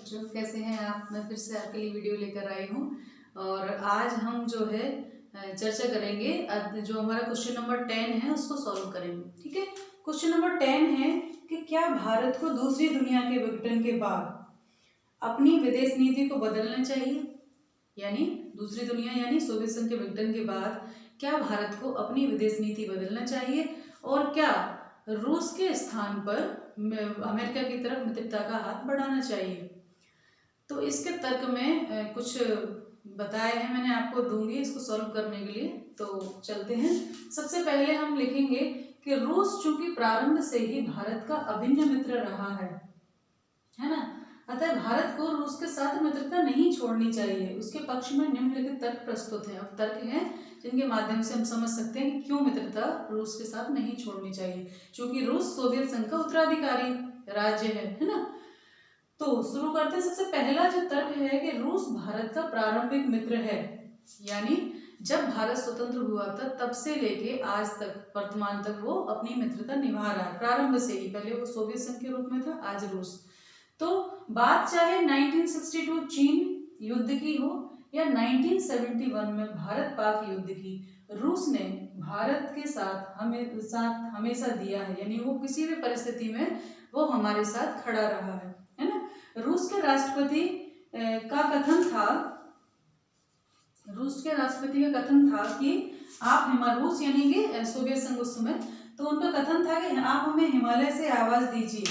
बच्चों, कैसे हैं आप। मैं फिर से आपके लिए वीडियो लेकर आई हूँ और आज हम जो है चर्चा करेंगे जो हमारा क्वेश्चन नंबर 10 है उसको सॉल्व करेंगे। ठीक है, क्वेश्चन नंबर 10 है कि क्या भारत को दूसरी दुनिया के विघटन के बाद अपनी विदेश नीति को बदलना चाहिए। यानी दूसरी दुनिया यानी सोवियत संघ के विघटन के बाद क्या भारत को अपनी विदेश नीति बदलना चाहिए और क्या रूस के स्थान पर अमेरिका की तरफ मित्रता का हाथ बढ़ाना चाहिए। तो इसके तर्क में कुछ बताए हैं मैंने, आपको दूंगी इसको सॉल्व करने के लिए। तो चलते हैं। सबसे पहले हम लिखेंगे कि रूस चूंकि प्रारंभ से ही भारत का अभिन्न मित्र रहा है ना, अतः भारत को रूस के साथ मित्रता नहीं छोड़नी चाहिए। उसके पक्ष में निम्नलिखित तर्क प्रस्तुत हैं। अब तर्क हैं जिनके माध्यम से हम समझ सकते हैं कि क्यों मित्रता रूस के साथ नहीं छोड़नी चाहिए, क्योंकि रूस सोवियत संघ का उत्तराधिकारी राज्य है ना। तो शुरू करते हैं। सबसे पहला जो तर्क है कि रूस भारत का प्रारंभिक मित्र है, यानी जब भारत स्वतंत्र हुआ था तब से लेके आज तक वर्तमान तक वो अपनी मित्रता निभा रहा है। प्रारंभ से ही, पहले वो सोवियत संघ के रूप में था, आज रूस। तो बात चाहे 1962 चीन युद्ध की हो या 1971 में भारत पाक युद्ध की, रूस ने भारत के साथ हमेशा दिया है, यानी वो किसी भी परिस्थिति में वो हमारे साथ खड़ा रहा है ना। रूस के राष्ट्रपति का कथन था कि आप रूस यानी कि सोवियत संघ उस समय, तो उनका कथन था कि आप हमें हिमालय से आवाज दीजिए,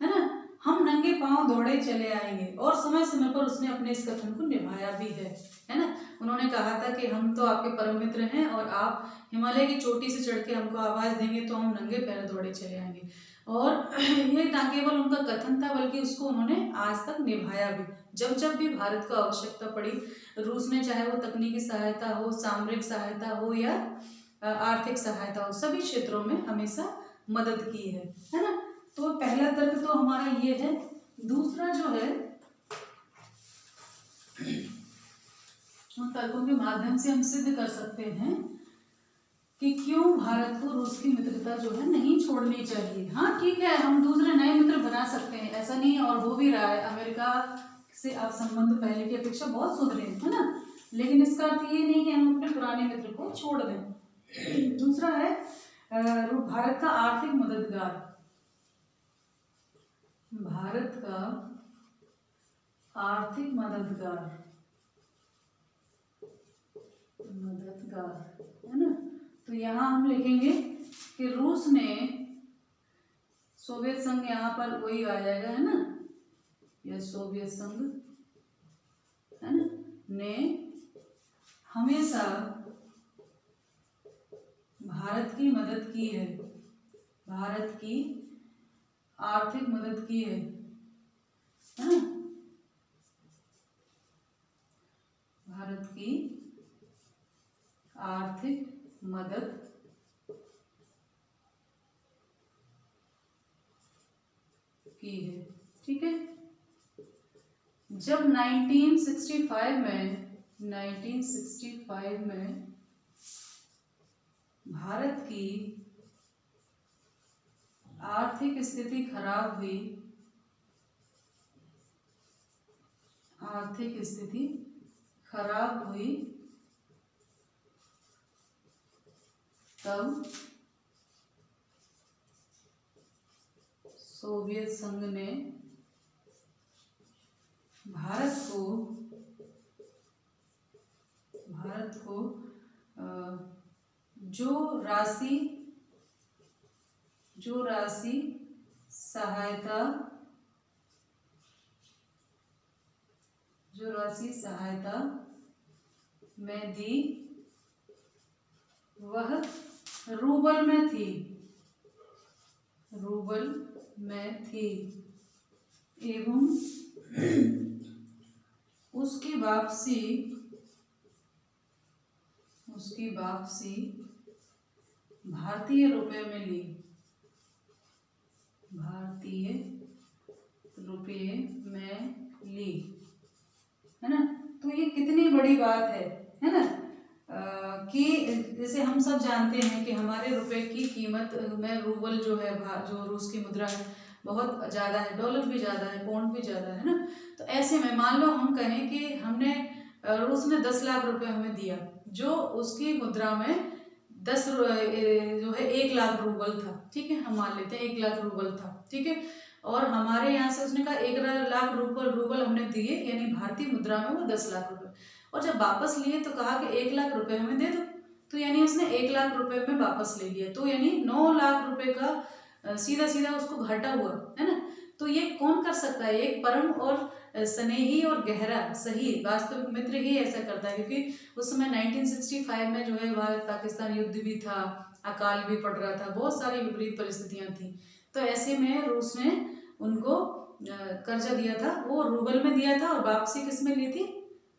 है ना, हम नंगे पांव दौड़े चले आएंगे। और समय समय पर उसने अपने इस कथन को निभाया भी है ना। उन्होंने कहा था कि हम तो आपके परम मित्र हैं और आप हिमालय की चोटी से चढ़ के हमको आवाज देंगे तो हम नंगे पैर दौड़े चले आएंगे। और ये ना केवल उनका कथन था बल्कि उसको उन्होंने आज तक निभाया भी। जब जब भी भारत को आवश्यकता पड़ी, रूस ने चाहे वो तकनीकी सहायता हो, सामरिक सहायता हो या आर्थिक सहायता हो, सभी क्षेत्रों में हमेशा मदद की है ना। तो पहला तर्क तो हमारा ये है। दूसरा जो है, उन तर्कों के माध्यम से हम सिद्ध कर सकते हैं कि क्यों भारत को रूस की मित्रता जो है नहीं छोड़नी चाहिए। हाँ ठीक है, हम दूसरे नए मित्र बना सकते हैं, ऐसा नहीं है, और हो भी रहा है। अमेरिका से आप संबंध पहले की अपेक्षा बहुत सुधरे है ना, लेकिन इसका अर्थ ये नहीं कि हम अपने पुराने मित्र को छोड़ दें। दूसरा है भारत का आर्थिक मददगार। भारत का आर्थिक मददगार है ना। तो यहाँ हम लिखेंगे कि रूस ने, सोवियत संघ यहाँ पर वही आ जाएगा है ना, यह सोवियत संघ है ना, ने हमेशा भारत की मदद की है, भारत की आर्थिक मदद की है ना, भारत की आर्थिक मदद की है। ठीक है, जब 1965 में भारत की आर्थिक स्थिति खराब हुई, तब सोवियत संघ ने भारत को जो राशि सहायता में दी वह रूबल में थी एवं उसकी वापसी भारतीय रुपए में ली, है ना। तो ये कितनी बड़ी बात है ना, कि जैसे हम सब जानते हैं कि हमारे रुपए की कीमत में रूबल जो है, जो रूस की मुद्रा है, बहुत ज़्यादा है, डॉलर भी ज़्यादा है, पौंड भी ज़्यादा है ना। ऐसे में मान लो हम कहें कि हमने रूस ने 10 लाख रुपए हमें दिया, जो उसकी मुद्रा में 10 जो है 1 लाख रूबल था, ठीक है, हम मान लेते हैं 1 लाख रूबल था, ठीक है। और हमारे यहाँ से उसने कहा 1 लाख रूबल हमने दिए, यानी भारतीय मुद्रा में वो 10 लाख रुपए। और जब वापस लिए तो कहा कि 1 लाख रुपए हमें दे दो, तो यानी उसने 1 लाख रुपए में वापस ले लिया, तो यानी 9 लाख रुपए का सीधा सीधा उसको घाटा हुआ, है ना। तो ये कौन कर सकता है? एक परम और स्नेही और गहरा सही वास्तविक मित्र ही ऐसा करता है, क्योंकि उस समय 1965 में जो है भारत पाकिस्तान युद्ध भी था, अकाल भी पड़ रहा था, बहुत सारी विपरीत परिस्थितियां थी। तो ऐसे में रूस ने उनको कर्जा दिया था, वो रूबल में दिया था और वापसी किस में ली थी?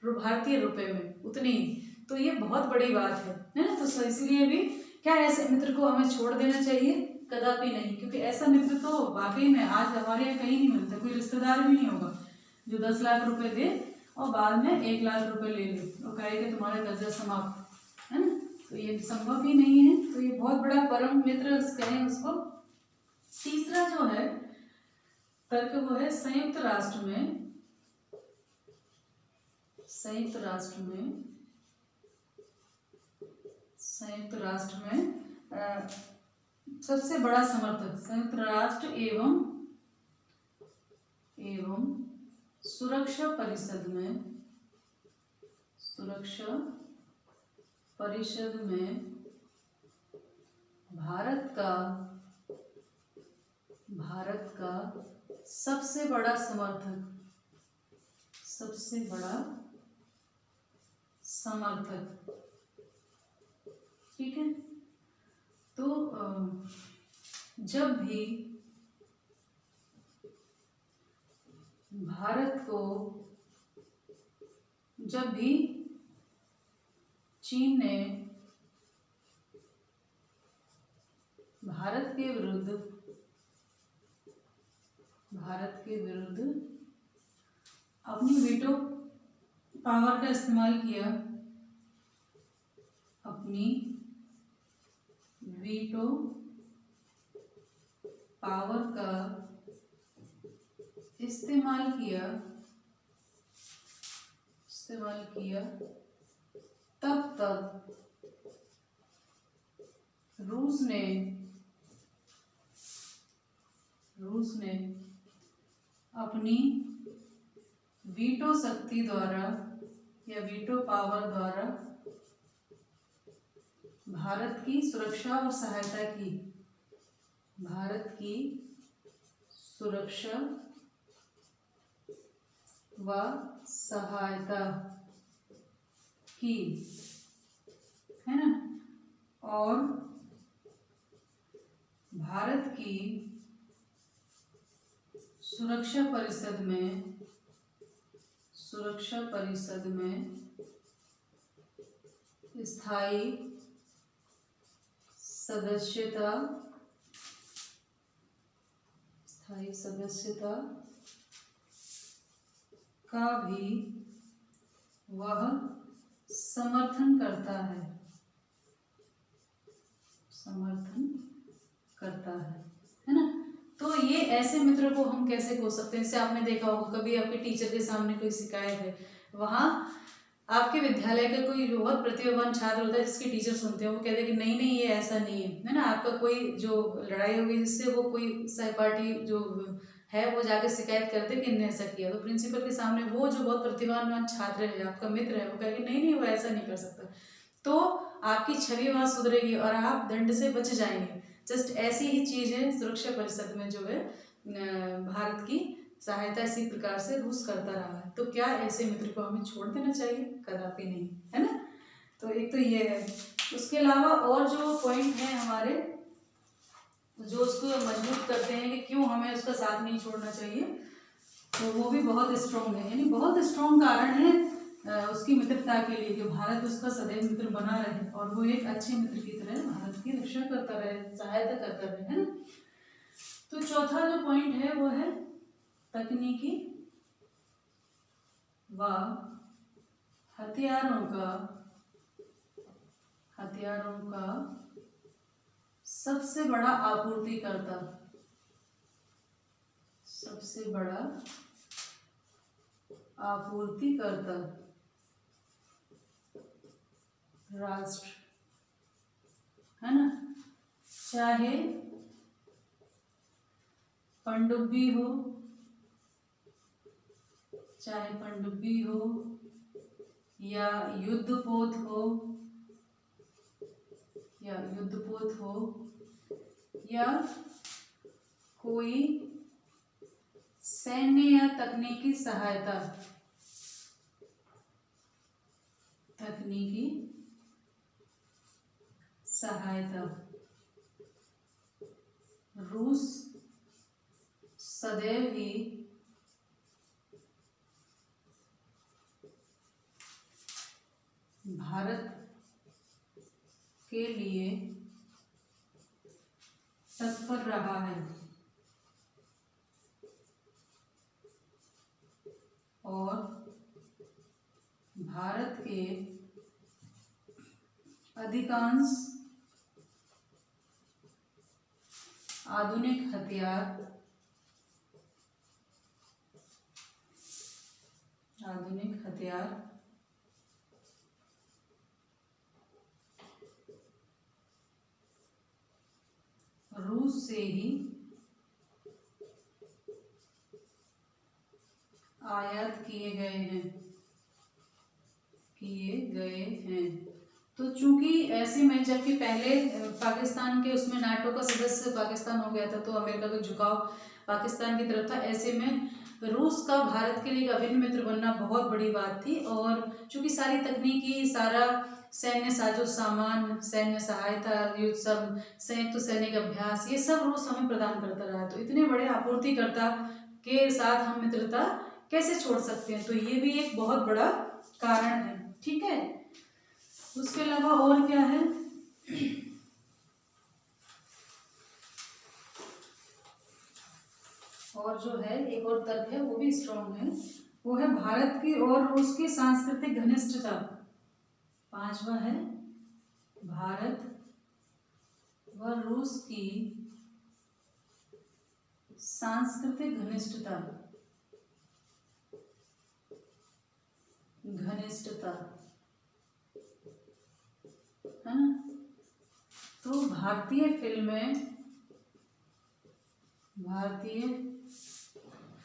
भारतीय रुपए में, उतनी ही। तो ये बहुत बड़ी बात है ना। तो इसलिए भी क्या ऐसे मित्र को हमें छोड़ देना चाहिए? कदापि नहीं, क्योंकि ऐसा मित्र तो वाकई में आज हमारे यहाँ कहीं नहीं मिलता, कोई रिश्तेदार भी नहीं होगा जो 10 लाख रुपए दे और बाद में 1 लाख रुपए ले ले और कहे कि तुम्हारा कर्जा समाप्त, है ना। तो ये संभव ही नहीं है। तो ये बहुत बड़ा परम मित्र कहें उसको। तीसरा जो है तर्क वो है संयुक्त राष्ट्र में सबसे बड़ा समर्थक संयुक्त राष्ट्र एवं सुरक्षा परिषद में भारत का सबसे बड़ा समर्थक, ठीक है। तो जब भी चीन ने भारत के विरुद्ध अपनी वीटो पावर का इस्तेमाल किया, तब रूस ने अपनी वीटो शक्ति द्वारा या वीटो पावर द्वारा भारत की सुरक्षा और सहायता की, है ना। और भारत की सुरक्षा परिषद में स्थायी सदस्यता का भी वह समर्थन करता है ना। तो ये ऐसे मित्रों को हम कैसे खो सकते हैं? जैसे आपने देखा होगा कभी आपके टीचर के सामने कोई शिकायत है, वहाँ आपके विद्यालय का कोई बहुत प्रतिभावान छात्र होता है जिसके टीचर सुनते हैं, वो कहते हैं कि नहीं ये ऐसा नहीं है ना। आपका कोई जो लड़ाई होगी जिससे वो कोई सहपाठी जो है वो जाकर शिकायत करते कि इन्होंने ऐसा किया, तो प्रिंसिपल के सामने वो जो बहुत प्रतिभावान छात्र है, आपका मित्र है, वो कहेगा नहीं वो ऐसा नहीं कर सकता, तो आपकी छवि वहाँ सुधरेगी और आप दंड से बच जाएंगे। जस्ट ऐसी ही चीज़ है सुरक्षा परिषद में जो है भारत की सहायता इसी प्रकार से रूस करता रहा है। तो क्या ऐसे मित्र को हमें छोड़ देना चाहिए? कदापि नहीं, है ना। तो एक तो ये है। उसके अलावा और जो पॉइंट है हमारे जो उसको मजबूत करते हैं कि क्यों हमें उसका साथ नहीं छोड़ना चाहिए, तो वो भी बहुत स्ट्रॉन्ग है, यानी बहुत स्ट्रॉन्ग कारण है उसकी मित्रता के लिए कि भारत उसका सदैव मित्र बना रहे और वो एक अच्छे मित्र की तरह भारत की रक्षा करता रहे, सहायता करता रहे, है ना। तो चौथा जो पॉइंट है वो है तकनीकी व हथियारों का सबसे बड़ा आपूर्तिकर्ता राष्ट्र, है ना। चाहे पनडुब्बी हो, या युद्धपोत हो, या कोई सैन्य या तकनीकी सहायता, रूस सदैव ही भारत के लिए तत्पर रहा है और भारत के अधिकांश आधुनिक हथियार रूस से ही आयात किए गए हैं। तो चूंकि ऐसे में, जबकि पहले पाकिस्तान के उसमें नाटो का सदस्य पाकिस्तान हो गया था, तो अमेरिका का झुकाव पाकिस्तान की तरफ था। ऐसे में रूस का भारत के लिए एक अभिन्न मित्र बनना बहुत बड़ी बात थी। और चूंकि सारी तकनीकी, सारा सैन्य साजो सामान, सैन्य सहायता, युद्ध सब, संयुक्त सैनिक अभ्यास, ये सब रूस हमें प्रदान करता रहा है। तो इतने बड़े आपूर्तिकर्ता के साथ हम मित्रता कैसे छोड़ सकते हैं? तो ये भी एक बहुत बड़ा कारण है। ठीक है, उसके अलावा और क्या है? और जो है एक और तर्क है, वो भी स्ट्रॉन्ग है, वो है भारत की और रूस की सांस्कृतिक घनिष्ठता। 5वां है भारत व रूस की सांस्कृतिक घनिष्ठता, है ना। तो भारतीय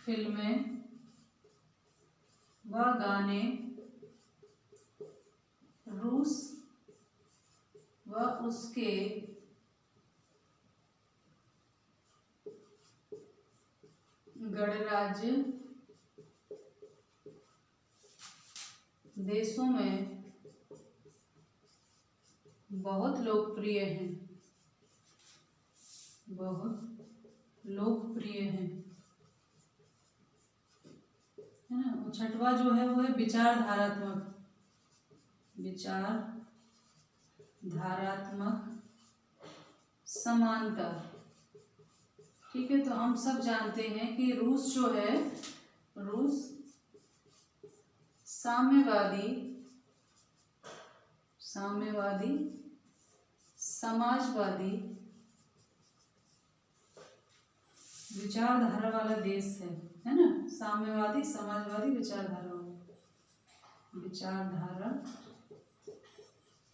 फिल्में व गाने रूस व उसके गणराज्य देशों में बहुत लोकप्रिय हैं, है ना। 6वां जो है वो है विचारधारात्मक समानता। ठीक है, तो हम सब जानते हैं कि रूस जो है, रूस साम्यवादी समाजवादी विचारधारा वाला देश है ना। साम्यवादी समाजवादी विचारधारा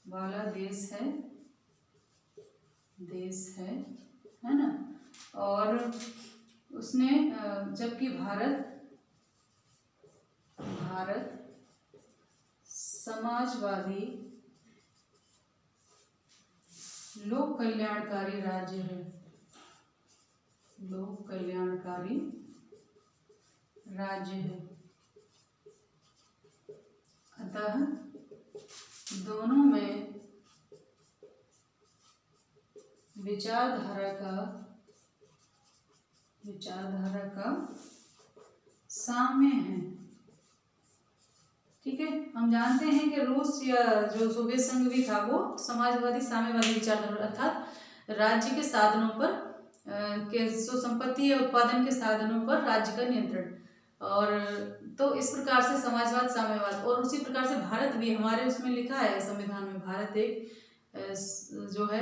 वाला देश है ना। और उसने, जबकि भारत समाजवादी लोक कल्याणकारी राज्य है, अतः दोनों में विचारधारा का साम्य है। ठीक है, हम जानते हैं कि रूस या जो सोवियत संघ भी था, वो समाजवादी साम्यवादी विचारधारा, अर्थात राज्य के साधनों पर, के जो संपत्ति या उत्पादन के साधनों पर राज्य का नियंत्रण। और तो इस प्रकार से समाजवाद साम्यवाद, और उसी प्रकार से भारत भी, हमारे उसमें लिखा है संविधान में, भारत एक जो है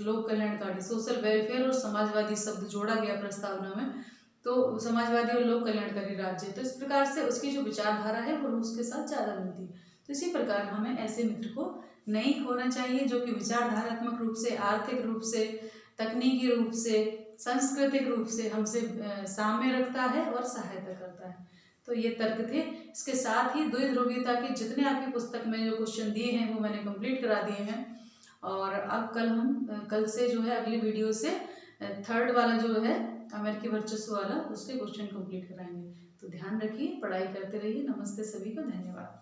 लोक कल्याणकारी, सोशल वेलफेयर और समाजवादी शब्द जोड़ा गया प्रस्तावना में। तो समाजवादी और लोक कल्याणकारी राज्य, तो इस प्रकार से उसकी जो विचारधारा है वो रूस के साथ ज़्यादा मिलती है। तो इसी प्रकार हमें ऐसे मित्र को नहीं होना चाहिए जो कि विचारधारात्मक रूप से, आर्थिक रूप से, तकनीकी रूप से, सांस्कृतिक रूप से हमसे साम्य रखता है और सहायता करता है। तो ये तर्क थे। इसके साथ ही द्विध्रुवीयता के जितने आपकी पुस्तक में जो क्वेश्चन दिए हैं वो मैंने कंप्लीट करा दिए हैं। और अब कल से जो है अगली वीडियो से थर्ड वाला जो है अमेरिकी वर्चस्व वाला, उसके क्वेश्चन कंप्लीट कराएंगे। तो ध्यान रखिए, पढ़ाई करते रहिए। नमस्ते सभी को, धन्यवाद।